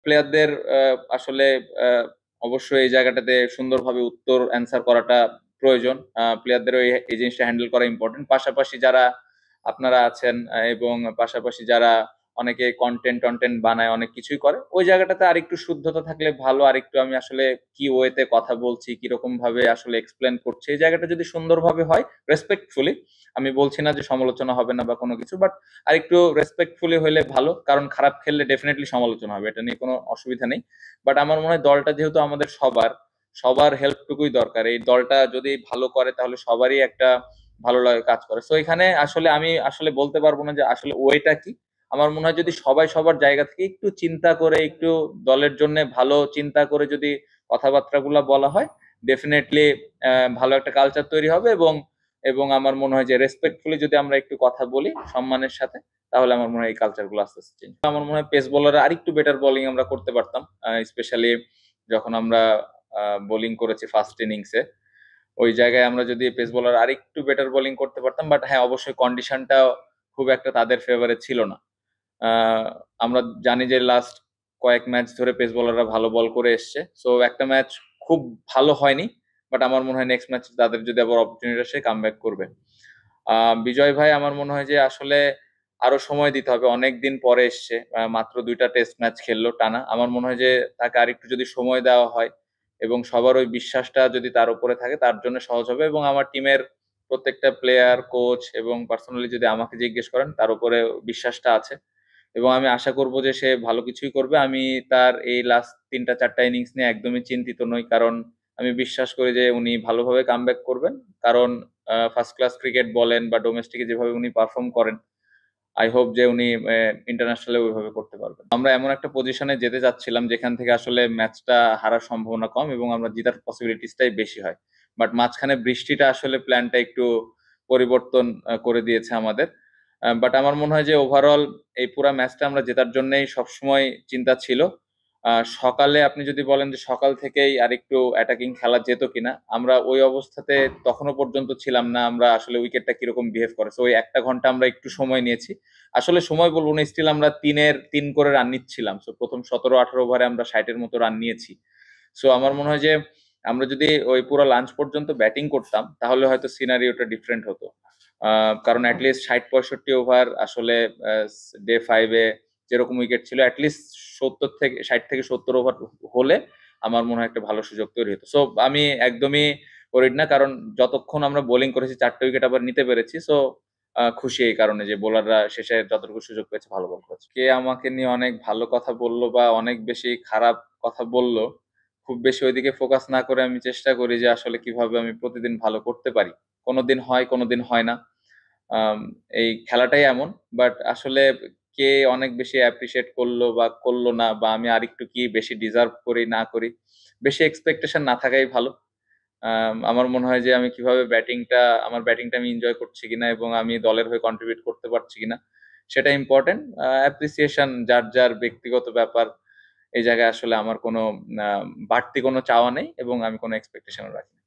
প্লেয়ারদের আসলে অবশ্যই এই জায়গাটাতে সুন্দরভাবে উত্তর অ্যান্সার করাটা প্রয়োজন। প্লেয়ারদের এই জিনিসটা হ্যান্ডেল করা ইম্পর্টেন্ট। পাশাপাশি যারা আপনারা আছেন এবং পাশাপাশি যারা অনেকে কন্টেন্ট টন্টেন্ট বানায়, অনেক কিছুই করে, ওই জায়গাটাতে আরেকটু শুদ্ধতা থাকলে ভালো। আরেকটু আমি আসলে কি ওয়েতে কথা বলছি, কিরকম ভাবে আসলে এক্সপ্লেন করছি, এই জায়গাটা যদি সুন্দরভাবে হয় রেসপেক্টফুলি, আমি বলছি না যে সমালোচনা হবে না বা কোনো কিছু, বাট আরেকটু রেসপেক্টফুলি হলে ভালো। কারণ খারাপ খেললে ডেফিনেটলি সমালোচনা হবে, এটা নিয়ে কোনো অসুবিধা নেই। বাট আমার মনে হয় দলটা যেহেতু আমাদের সবার সবার হেল্পটুকুই দরকার, এই দলটা যদি ভালো করে তাহলে সবারই একটা ভালো লাগে কাজ করে। সো এখানে আসলে আমি আসলে বলতে পারবো না যে আসলে ওয়েটা কি। আমার মনে হয় যদি সবাই সবার জায়গা থেকে একটু চিন্তা করে, একটু দলের জন্য ভালো চিন্তা করে যদি কথাবার্তাগুলো বলা হয়, ডেফিনেটলি ভালো একটা কালচার তৈরি হবে। এবং এবং আমার মনে হয় যে রেসপেক্টফুলি যদি আমরা একটু কথা বলি সম্মানের সাথে, তাহলে আমার মনে হয় এই কালচারগুলো আস্তে আস্তে চেঞ্জ। আমার মনে হয় পেস বোলাররা আরেকটু বেটার বোলিং আমরা করতে পারতাম, স্পেশালি যখন আমরা বোলিং করেছি ফার্স্ট ইনিংসে। ওই জায়গায় আমরা যদি পেস বোলার আরেকটু বেটার বোলিং করতে পারতাম, বাট হ্যাঁ অবশ্যই কন্ডিশনটা খুব একটা তাদের ফেভারে ছিল না। আমরা জানি যে লাস্ট কয়েক ম্যাচ ধরে পেস বোলাররা ভালো বল করে এসছে, সো একটা ম্যাচ খুব ভালো হয়নি। বাট আমার মনে হয় নেক্সট ম্যাচ তাদের যদি আবার অপরচুনিটি আসে কাম ব্যাক করবে। বিজয় ভাই আমার মনে হয় যে আসলে আরো সময় দিতে হবে, অনেক দিন পরে এসছে, মাত্র 2টা টেস্ট ম্যাচ খেললো টানা। আমার মনে হয় যে তাকে আরেকটু যদি সময় দেওয়া হয় এবং সবার ওই বিশ্বাসটা যদি তার উপরে থাকে, তার জন্য সহজ হবে। এবং আমার টিমের প্রত্যেকটা প্লেয়ার, কোচ এবং পার্সোনালি যদি আমাকে জিজ্ঞেস করেন, তার উপরে বিশ্বাসটা আছে এবং আমি আশা করব যে সে ভালো কিছুই করবে। আমি তার এই লাস্ট 3টা 4টা ইনিংস নিয়ে একদমই চিন্তিত নই, কারণ আমি বিশ্বাস করি যে উনি ভালোভাবে কামব্যাক করবেন। কারণ ফার্স্ট ক্লাস ক্রিকেট বলেন বা ডোমেস্টিকে যেভাবে উনি পারফর্ম করেন, আই হোপ যে উনি ইন্টারন্যাশনালে ওইভাবে করতে পারবেন। আমরা এমন একটা পজিশনে যেতে যাচ্ছিলাম যেখান থেকে আসলে ম্যাচটা হারার সম্ভাবনা কম এবং আমরা জেতার পসিবিলিটিসটাই বেশি হয়। বাট মাঝখানে বৃষ্টিটা আসলে প্ল্যানটা একটু পরিবর্তন করে দিয়েছে আমাদের। বাট আমার মনে হয় যে ওভারঅল এই পুরা ম্যাচটা আমরা জেতার জন্যই সবসময় চিন্তা ছিল। সকালে আপনি যদি বলেন যে সকাল থেকেই আরেকটু অ্যাটাকিং খেলা যেত কিনা, আমরা ওই অবস্থাতে তখনো পর্যন্ত ছিলাম না। আমরা আসলে উইকেটটা কিরকম বিহেভ করে, সো ওই 1টা ঘন্টা আমরা একটু সময় নিয়েছি। আসলে সময় বলবো না, স্টিল আমরা 3 করে রান নিচ্ছিলাম। সো প্রথম 17-18 ওভারে আমরা 60-এর মতো রান নিয়েছি। সো আমার মনে হয় যে আমরা যদি ওই পুরো লাঞ্চ পর্যন্ত ব্যাটিং করতাম, তাহলে হয়তো সিনারিওটা ডিফারেন্ট হতো। কারণ অ্যাটলিস্ট 60-65 ওভার আসলে ডে 5-এ যেরকম উইকেট ছিল, অ্যাটলিস্ট 60 থেকে 70 ওভার হলে আমার মনে হয় একটা ভালো সুযোগ তৈরি হতো। সো আমি একদমই ওরিড না, কারণ যতক্ষণ আমরা বোলিং করেছি 4টে উইকেট আবার নিতে পেরেছি। সো খুশি এই কারণে যে বোলাররা শেষে যতটুকু সুযোগ পেয়েছে ভালো বল করেছে। কে আমাকে নিয়ে অনেক ভালো কথা বললো বা অনেক বেশি খারাপ কথা বললো, খুব বেশি ওইদিকে ফোকাস না করে আমি চেষ্টা করি যে আসলে কিভাবে আমি প্রতিদিন ভালো করতে পারি। কোনোদিন হয়, কোনোদিন হয় না। আম এই খেলাটাই এমন। বাট আসলে কে অনেক বেশি অ্যাপ্রিশিয়েট করলো বা করলো না, বা আমি আরেকটু কি বেশি ডিজার্ভ করি না করি, বেশি এক্সপেকটেশন না থাকাই ভালো। আমার মনে হয় যে আমি কিভাবে আমার ব্যাটিংটা আমি এনজয় করছি কিনা এবং আমি দলের হয়ে কন্ট্রিবিউট করতে পারছি কিনা, সেটা ইম্পর্টেন্ট। অ্যাপ্রিসিয়েশন যার যার ব্যক্তিগত ব্যাপার। এই জায়গায় আসলে আমার কোনো বাড়তি কোনো চাওয়া নেই এবং আমি কোনো এক্সপেকটেশনও রাখি না।